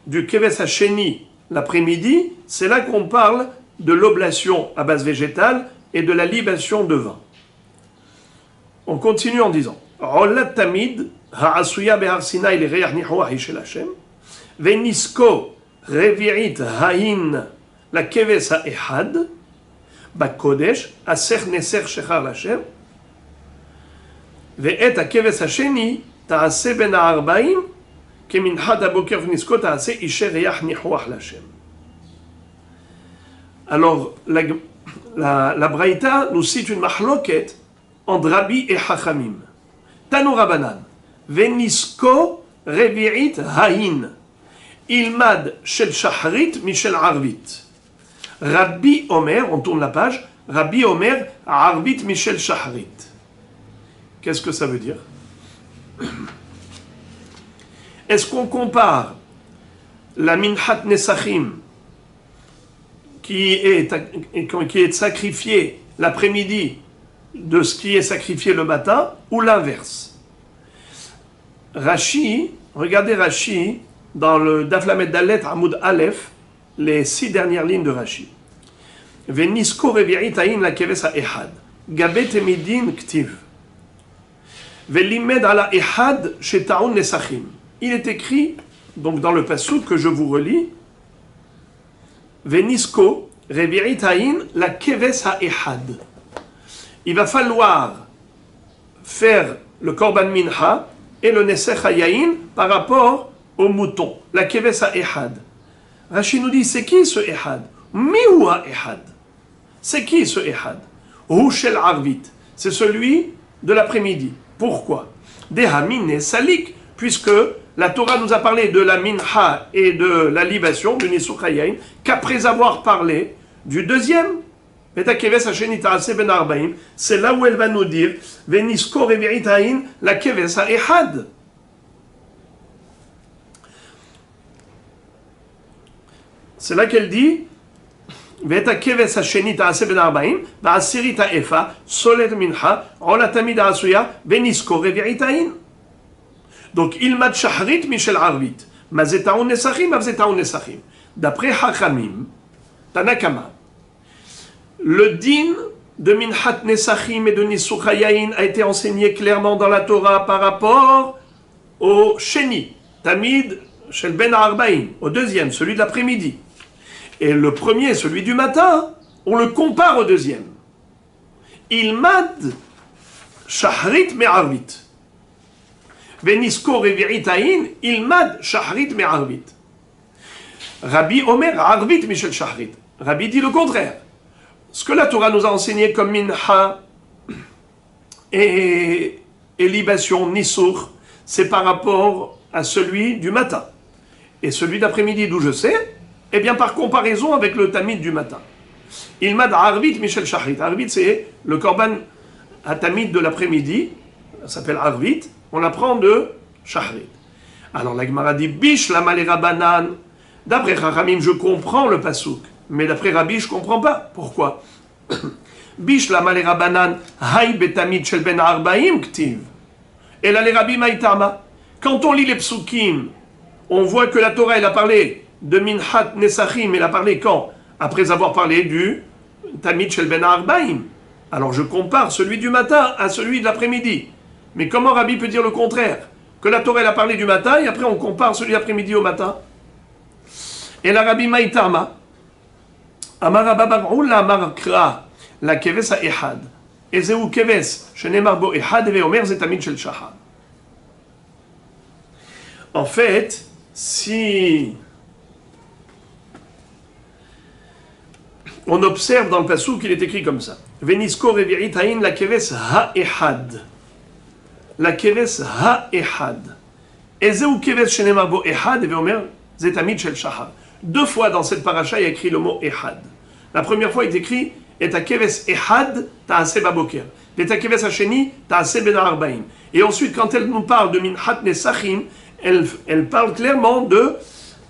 du keves hasheni l'après-midi, c'est là qu'on parle de l'oblation à base végétale et de la libation de vin. On continue en disant Olat tamid ha'asuya behar Sinai lereach nichoach shel Hashem venisko revi'it hain la keves ha'ehad בקודש, אסך נסך שחר לשם, ואת הכבש השני תעשה בין הארבעים, כמנחת הבוקר ונזקו תעשה אישי ריח ניחוח לשם. Alors, la Braïta nous cite une mahloket entre Rabbi et Chachamim. Tanu Rabanan, venisko revi'it hain, ilmad shel shachrit michel arvit. Rabbi Omer, on tourne la page, Rabbi Omer, Arvit Michel Shahrit. Qu'est-ce que ça veut dire? Est-ce qu'on compare la Minhat Nesachim, qui est sacrifiée l'après-midi, de ce qui est sacrifié le matin, ou l'inverse? Rashi, regardez Rashi, dans le Daflamet Dalet Hamoud Aleph, les 6 dernières lignes de Rashi. Venisko revi'it hain la keves ha'ehad. Gabet emidin ktiv. Velimed ala ehad sheta'un nesachim. Il est écrit, donc dans le passouk que je vous relis, Venisko revi'it hain la keves ha'ehad. Il va falloir faire le korban mincha et le nesech hayayin par rapport au mouton, la keves ha'ehad. Rashi nous dit, c'est qui ce Ehad? Miwa Ehad. C'est qui ce Ehad? Hushel Arvit. C'est celui de l'après-midi. Pourquoi? Dehamine Salik, puisque la Torah nous a parlé de la minha et de la libation, du Nisuch Hayayin, qu'après avoir parlé du deuxième, c'est là où elle va nous dire, Venisko revi'it hain la keves ha'ehad. C'est là qu'elle dit donc il m'a shahrit michel arvit mazetaun nesachim d'après Chachamim Tanakama, le din de minhat nesachim et de nisuch hayayin a été enseigné clairement dans la Torah par rapport au sheni tamid shel ben arbaim, au deuxième, celui de l'après-midi. Et le premier, celui du matin, on le compare au deuxième. Ilmad shahrit me'arvit. Venisko revi'it hain, ilmad shahrit me'arvit. Rabbi Omer arvit michel shahrit. Rabbi dit le contraire. Ce que la Torah nous a enseigné comme minha et libation nisur, c'est par rapport à celui du matin. Et celui d'après-midi, d'où je sais, eh bien, par comparaison avec le tamid du matin. Il m'a Arvit Michel Shahrit. Arvit, c'est le korban à tamid de l'après-midi. Ça s'appelle Arvit. On l'apprend de Shahrit. Alors, la Gemara dit Bish la malera banan. D'après Chachamim, je comprends le pasouk. Mais d'après Rabbi, je ne comprends pas. Pourquoi? Bishlama le Rabbanan, hay betamid shel ben arbaim ktiv. Et là, les Rabbi Maïtama, quand on lit les psukim, on voit que la Torah, elle a parlé de Minhat Nesachim, elle a parlé quand? Après avoir parlé du Tamid Shel Ben Arbaim. Alors je compare celui du matin à celui de l'après-midi. Mais comment Rabbi peut dire le contraire? Que la Torah, elle a parlé du matin, et après on compare celui de l'après-midi au matin. Et la Rabbi Maïtama, Amar Abba bar Ula Amar Kra, la Keves ha-Ehad. Ezeu Keves, Shenemar bo Ehad, et Veomer Zetamid Shel Shahar. En fait, si on observe dans le passou qu'il est écrit comme ça, Venisko revirit haïn la keves ha-ehad. La keves ha-ehad. Ezeu keves shenemar bo ehad, et veomer zetamid shel shahar. Deux fois dans cette paracha, il y a écrit le mot ehad. La première fois, il est écrit et ta keves ehad ta'aseh baboker. Et ta keves hasheni ta'aseh ben arbaim. Et ensuite, quand elle nous parle de minhat nesachim, elle parle clairement de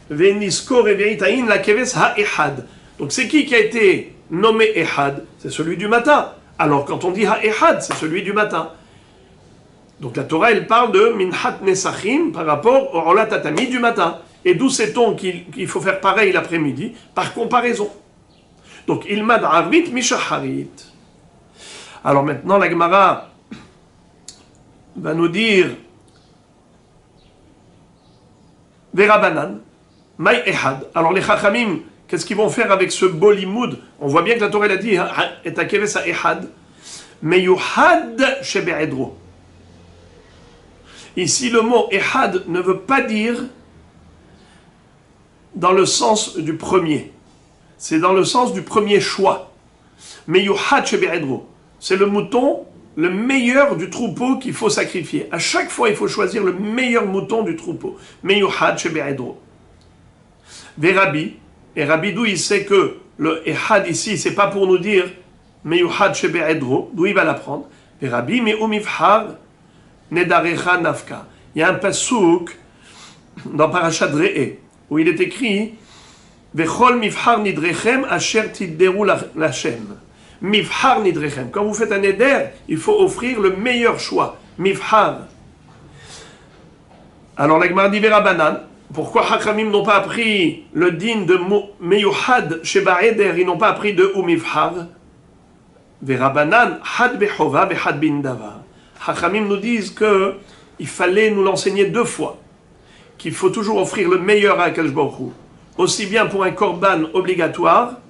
Venisko revirit la keves ha-ehad. Donc c'est qui a été nommé Ehad? C'est celui du matin. Alors quand on dit ha-Ehad, c'est celui du matin. Donc la Torah, elle parle de Minhat Nesachim par rapport au Olat Tatami du matin. Et d'où sait-on qu'il faut faire pareil l'après-midi? Par comparaison. Donc Ilmad Arvit Mishaharit. Alors maintenant la Gemara va nous dire Verabanan, Maï Ehad. Alors les Chachamim, qu'est-ce qu'ils vont faire avec ce beau limoud? On voit bien que la Torah a dit et ta keves Ehad, mais Yuhad Shebe'edro. Ici, le mot Ehad ne veut pas dire dans le sens du premier. C'est dans le sens du premier choix. Mais Yuhad Shebe'edro, c'est le mouton le meilleur du troupeau qu'il faut sacrifier. À chaque fois, il faut choisir le meilleur mouton du troupeau. Mais Yuhad Shebe'edro. Verabi, et Rabbi d'où il sait que le Ehad ici, c'est pas pour nous dire Meyuhad Shebe'edro, d'où il va l'apprendre. Verabi, mais umifhar nedarecha nafka. Il y a un pasouk dans Parashat Re'eh où il est écrit Vechol mifhar nidrechem asher tidderu lachem. Mifhar nidrechem. Quand vous faites un éder, il faut offrir le meilleur choix. Mifhar. Alors la Gemara dit Verabanan. Pourquoi Hachamim n'ont pas appris le din de Meyuhad Sheba Eder, ils n'ont pas appris de Umifhar? Verabanan, Had Behova, Behad Bindava. Hachamim nous disent qu'il fallait nous l'enseigner deux fois, qu'il faut toujours offrir le meilleur à Akadosh Baruch Hu, aussi bien pour un korban obligatoire,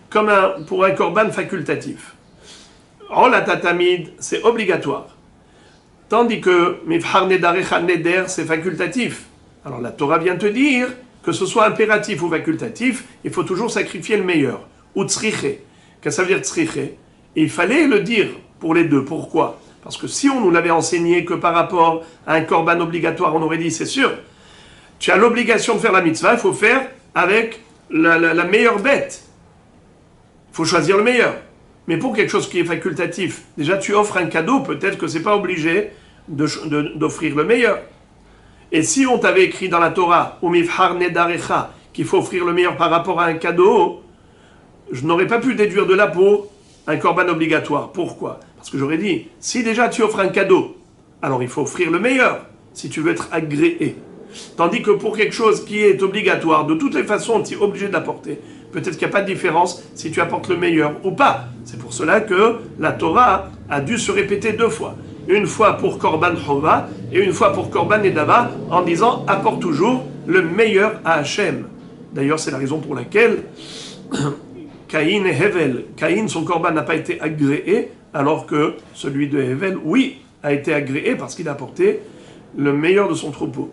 comme pour un korban facultatif. Olat Tatamid, c'est obligatoire. Tandis que Mifhar Nedarecha Neder, c'est facultatif. Alors la Torah vient te dire que ce soit impératif ou facultatif, il faut toujours sacrifier le meilleur. Ou tzriché. Qu'est-ce que ça veut dire tzriché? Et il fallait le dire pour les deux. Pourquoi? Parce que si on nous l'avait enseigné que par rapport à un korban obligatoire, on aurait dit c'est sûr, tu as l'obligation de faire la mitzvah, il faut faire avec la meilleure bête. Il faut choisir le meilleur. Mais pour quelque chose qui est facultatif, déjà tu offres un cadeau, peut-être que c'est pas obligé d'offrir le meilleur. Et si on t'avait écrit dans la Torah, Umifhar Nedarecha, qu'il faut offrir le meilleur par rapport à un cadeau, je n'aurais pas pu déduire de là pour un korban obligatoire. Pourquoi? Parce que j'aurais dit, si déjà tu offres un cadeau, alors il faut offrir le meilleur, si tu veux être agréé. Tandis que pour quelque chose qui est obligatoire, de toutes les façons, tu es obligé d'apporter. Peut-être qu'il n'y a pas de différence si tu apportes le meilleur ou pas. C'est pour cela que la Torah a dû se répéter deux fois. Une fois pour Korban Chova et une fois pour Korban Nedava, en disant apporte toujours le meilleur à Hachem. D'ailleurs, c'est la raison pour laquelle Caïn et Hevel, Caïn, son Korban n'a pas été agréé, alors que celui de Hevel, oui, a été agréé parce qu'il a apporté le meilleur de son troupeau.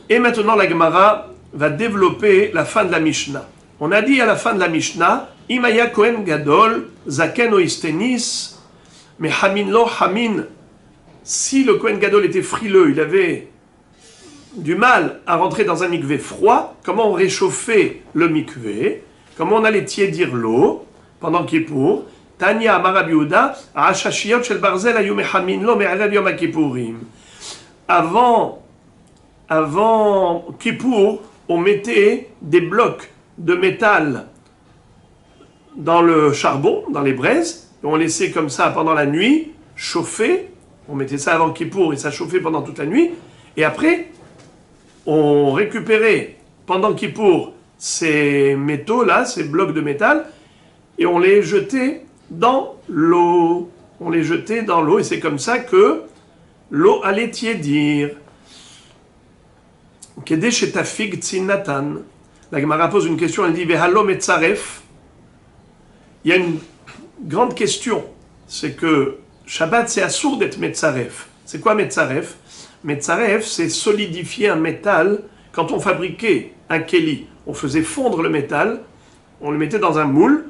Et maintenant, la Gemara va développer la fin de la Mishnah. On a dit à la fin de la Mishnah, Imaya Kohen Gadol, Zaken Oistenis, mais Hamin lo Hamin. Si le Kohen Gadol était frileux, il avait du mal à rentrer dans un mikvé froid, comment on réchauffait le mikvé? Comment on allait tiédir l'eau pendant Kippour? Tanya Amar Rabbi Yehuda, Ashashiyot shel barzel ayu mechamin lo me'erev yom Kippourim. Avant Kippour, on mettait des blocs de métal dans le charbon, dans les braises, et on laissait comme ça pendant la nuit, chauffer, on mettait ça avant Kippour et ça chauffait pendant toute la nuit, et après, on récupérait pendant Kippour ces métaux-là, ces blocs de métal, et on les jetait dans l'eau. On les jetait dans l'eau, et c'est comme ça que l'eau allait tiédir. Kedesh et Tafig Tzinatan. La Gemara pose une question, elle dit Vehalo Metzaref. Il y a une grande question, c'est que Shabbat c'est assour d'être Metzaref. C'est quoi Metzaref? Metzaref, c'est solidifier un métal. Quand on fabriquait un keli, on faisait fondre le métal, on le mettait dans un moule,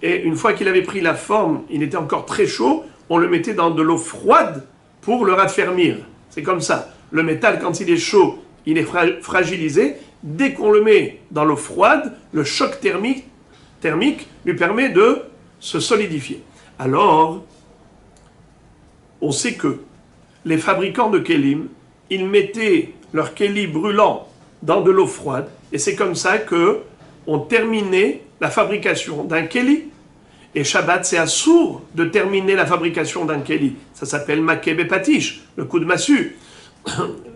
et une fois qu'il avait pris la forme, il était encore très chaud, on le mettait dans de l'eau froide pour le raffermir. C'est comme ça. Le métal, quand il est chaud, il est fragilisé. Dès qu'on le met dans l'eau froide, le choc thermique lui permet de se solidifier. Alors, on sait que les fabricants de kelim, ils mettaient leur keli brûlant dans de l'eau froide, et c'est comme ça que on terminait la fabrication d'un keli. Et Shabbat, c'est assour de terminer la fabrication d'un keli. Ça s'appelle makeh bepatish, le coup de massue,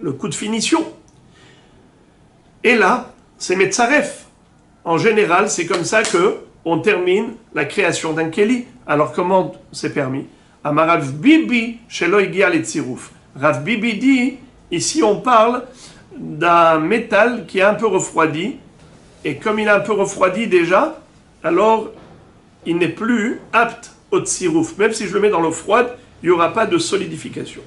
le coup de finition. Et là, c'est metzaref. En général, c'est comme ça que on termine la création d'un keli. Alors comment c'est permis? Amarav Bibi shelo igia letziruf. Rav Bibi dit, ici on parle d'un métal qui est un peu refroidi, et comme il est un peu refroidi déjà, alors il n'est plus apte au tsirouf. Même si je le mets dans l'eau froide, il n'y aura pas de solidification.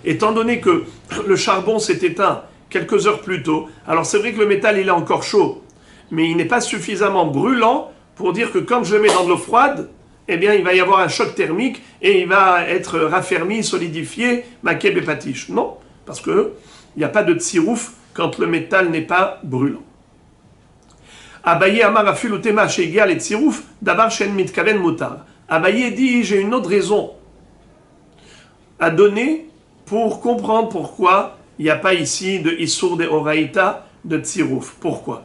Étant donné que le charbon s'est éteint quelques heures plus tôt, alors c'est vrai que le métal il est encore chaud, mais il n'est pas suffisamment brûlant pour dire que quand je le mets dans de l'eau froide, eh bien il va y avoir un choc thermique et il va être raffermi, solidifié, makeh bepatish. Non, parce que il n'y a pas de tsirouf quand le métal n'est pas brûlant. Abaye amar afilu tema shegia le tsirouf davar shen mitkaven mutar. Abaye dit, j'ai une autre raison à donner pour comprendre pourquoi il n'y a pas ici de Issour de Oraïta de Tsirouf. Pourquoi?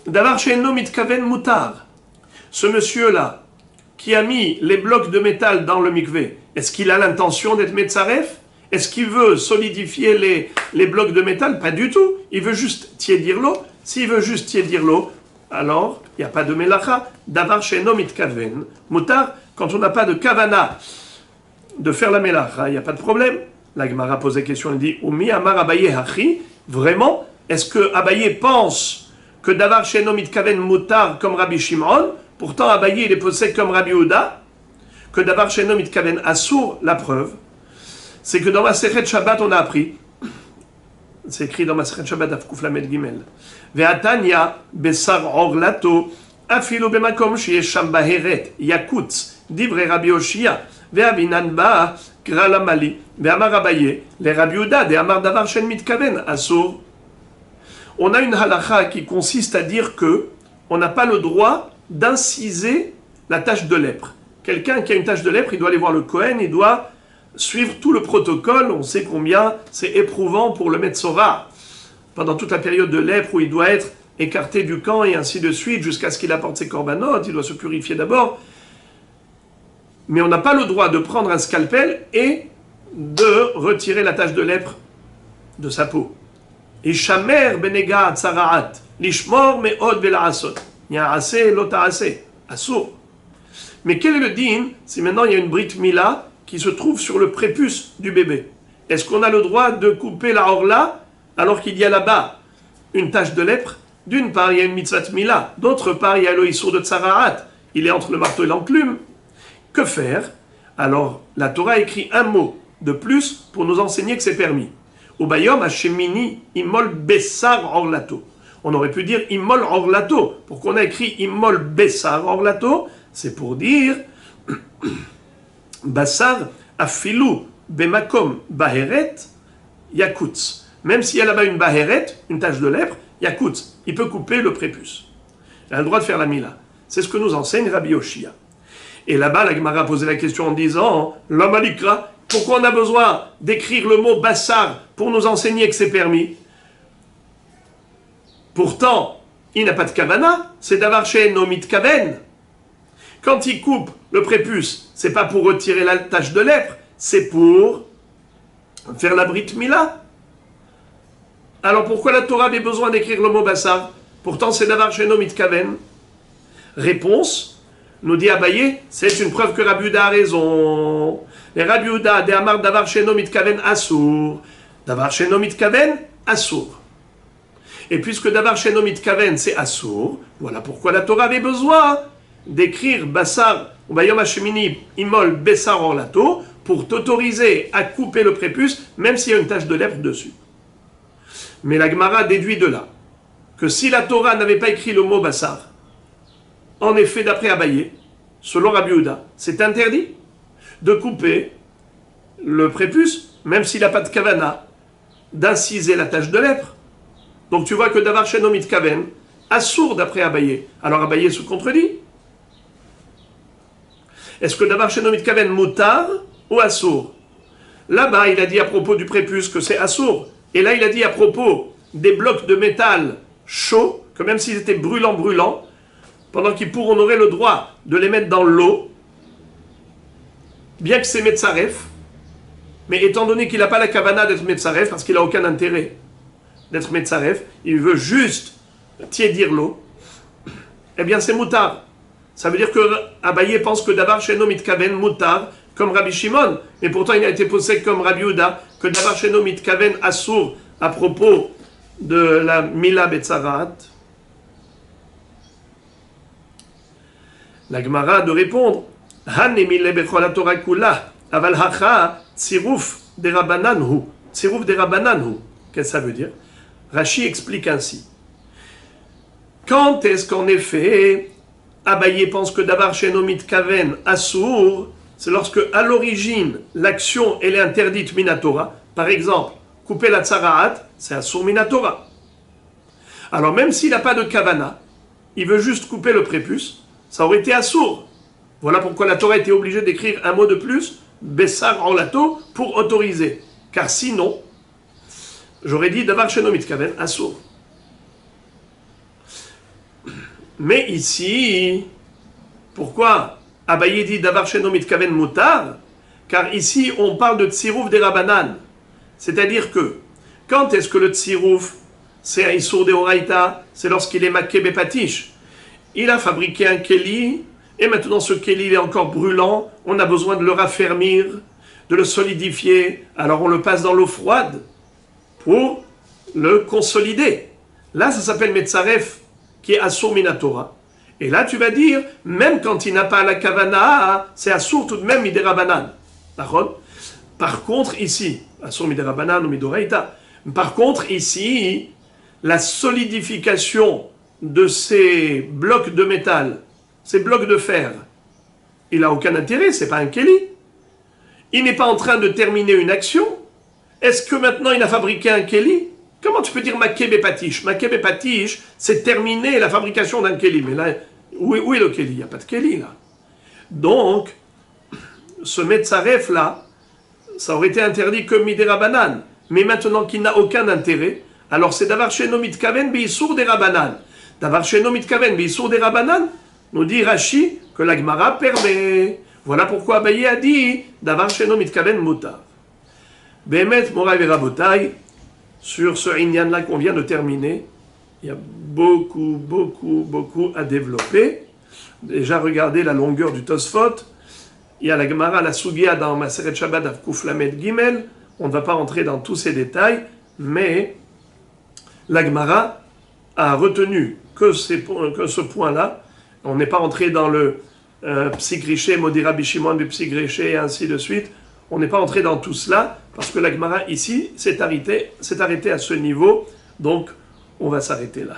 Davar she'eno mitkaven mutar. Ce monsieur-là, qui a mis les blocs de métal dans le mikvé, est-ce qu'il a l'intention d'être metzaref? Est-ce qu'il veut solidifier les blocs de métal? Pas du tout. Il veut juste tiédir l'eau. S'il veut juste tiédir l'eau, alors il n'y a pas de melacha. Davar she'eno mitkaven mutar. Quand on n'a pas de kavana de faire la melacha, il n'y a pas de problème. La Gemara pose la question, elle dit Umi amar Abaye hachi. Vraiment, est-ce que Abaye pense que davar she'eno mitkaven mutar comme Rabbi Shimon? Pourtant Abaye il est possède comme Rabbi Yehuda. Que davar she'eno mitkaven assour, la preuve, c'est que dans ma Masechet Shabbat on a appris, c'est écrit dans ma Masechet Shabbat Afkuf Lamed Gimel, Ve'atanya besar orlato afilu bemakom sheyesh sham baheret yakutz divrei Rabbi Oshia ve'avinan ba grala mali ve'amar Abaye le Rabbi Yehuda de amar davar shen mitkaven asur. On a une halakha qui consiste à dire que on n'a pas le droit d'inciser la tache de lèpre. Quelqu'un qui a une tache de lèpre, il doit aller voir le Kohen, il doit suivre tout le protocole. On sait combien c'est éprouvant pour le Metzora pendant toute la période de lèpre où il doit être écarté du camp et ainsi de suite jusqu'à ce qu'il apporte ses corbanotes. Il doit se purifier d'abord. Mais on n'a pas le droit de prendre un scalpel et de retirer la tache de lèpre de sa peau. Ishamer benega tsaraat lishmor meod vela'asot. Ya'aseh lo ta'aseh. Assour. Mais quel est le din si maintenant il y a une brit mila qui se trouve sur le prépuce du bébé? Est-ce qu'on a le droit de couper la orla alors qu'il y a là-bas une tache de lèpre? D'une part, il y a une mitzvah mila. D'autre part, il y a le issour de tsaraat. Il est entre le marteau et l'enclume. Que faire? Alors, la Torah écrit un mot de plus pour nous enseigner que c'est permis. Ubayom hashemini imol bessar orlato. On aurait pu dire imol orlato. Pourquoi on a écrit imol bessar orlato? C'est pour dire Bassar afilu bemakom baheret yakutz. Même s'il y a là-bas une baheret, une tache de lèpre, yakutz, il peut couper le prépuce. Il a le droit de faire la mila. C'est ce que nous enseigne Rabbi Oshia. Et là-bas, la Gemara a posé la question en disant l'homme alikra, pourquoi on a besoin d'écrire le mot bassar pour nous enseigner que c'est permis? Pourtant, il n'a pas de kavana, c'est davar she'eno mitkaven. Quand il coupe le prépuce, c'est pas pour retirer la tache de lèpre, c'est pour faire la brit mila. Alors pourquoi la Torah avait besoin d'écrire le mot bassar? Pourtant c'est davar she'eno mitkaven. Réponse, nous dit Abaye, c'est une preuve que Rabbi Yehuda a raison. Les Rabbi Yehuda de Amar davar she'eno mitkaven asur. Davar she'eno mitkaven asur. Et puisque davar she'eno mitkaven c'est asur, voilà pourquoi la Torah avait besoin d'écrire bassar ou bayom hashemini imol bessar orlato pour t'autoriser à couper le prépuce même s'il y a une tache de lèpre dessus. Mais la Gemara déduit de là que si la Torah n'avait pas écrit le mot bassar, en effet d'après Abaye, selon Rabbi Yehuda, c'est interdit de couper le prépuce même s'il n'a pas de kavana, d'inciser la tache de lèpre. Donc tu vois que davar she'eno mitkaven assour d'après Abaye. Alors Abaye se contredit. Est-ce que davar she'eno mitkaven mutar ou assour? Là-bas, il a dit à propos du prépuce que c'est assour. Et là, il a dit à propos des blocs de métal chauds, que même s'ils étaient brûlants, pendant qu'ils pourront, on aurait le droit de les mettre dans l'eau, bien que c'est Metzaref, mais étant donné qu'il n'a pas la kavana d'être Metzaref, parce qu'il n'a aucun intérêt d'être Metzaref, il veut juste tiédir l'eau, eh bien c'est mutar. Ça veut dire que Abaye pense que davar she'eno mitkaven mutar, comme Rabbi Shimon, mais pourtant il a été posé comme Rabbi Yehuda, que davar she'eno mitkaven assour à propos de la Mila Betzarat. La Gemara de répondre, Hanemile bechol haTorah kula, aval hacha tziruf de rabananhu. Tziruf de rabananhu. Qu'est-ce que ça veut dire? Rashi explique ainsi. Quand est-ce qu'en effet, Abaye pense que davar she'eno mitkaven assour, c'est lorsque à l'origine l'action elle est interdite minatora. Par exemple, couper la tsaraat, c'est assour minatora. Alors même s'il n'a pas de kavana, il veut juste couper le prépuce, ça aurait été assour. Voilà pourquoi la Torah était obligée d'écrire un mot de plus, bessar orlato, pour autoriser. Car sinon, j'aurais dit davar she'eno mitkaven assour. Mais ici, pourquoi Abaye dit davar she'eno mitkaven mutar? Car ici, on parle de tsirouf des rabanan. C'est-à-dire que, quand est-ce que le tsirouf, c'est un issour de oraita, c'est lorsqu'il est maké bepatish. Il a fabriqué un keli, et maintenant ce keli il est encore brûlant, on a besoin de le raffermir, de le solidifier, alors on le passe dans l'eau froide pour le consolider. Là, ça s'appelle Metzaref, qui est Assour Minatora. Et là, tu vas dire, même quand il n'a pas la kavana, c'est Assour tout de même Miderabanan. D'accord? Par contre, ici, Assour Miderabanan ou Midoreita, par contre, ici, la solidification de ces blocs de métal, ces blocs de fer, il n'a aucun intérêt, c'est pas un keli. Il n'est pas en train de terminer une action. Est-ce que maintenant il a fabriqué un keli? Comment tu peux dire maké bepatish? Maké bepatish, c'est terminer la fabrication d'un keli. Mais là, où est le keli? Il n'y a pas de keli là. Donc, ce metzaref là, ça aurait été interdit comme miderabanan. Mais maintenant qu'il n'a aucun intérêt, alors c'est davar she'eno mitkaven beissour des rabanan. Davar she'eno mitkaven beissour des rabanan, nous dit Rashi que la Gemara permet. Voilà pourquoi Abaye a dit davar she'eno mitkaven mutar. Behemet morai verabotai, sur ce inyan là qu'on vient de terminer, il y a beaucoup à développer. Déjà regardez la longueur du Tosfot. Il y a la Gemara, la Sugia dans Maseret Shabbat Avkuf Lamed Gimel. On ne va pas rentrer dans tous ces détails, mais la Gemara a retenu que ce point-là. On n'est pas rentré dans le Psigriché, Modira Bishimon, le Psigriché, et ainsi de suite. On n'est pas entré dans tout cela, parce que la Gemara ici s'est arrêtée à ce niveau, donc on va s'arrêter là.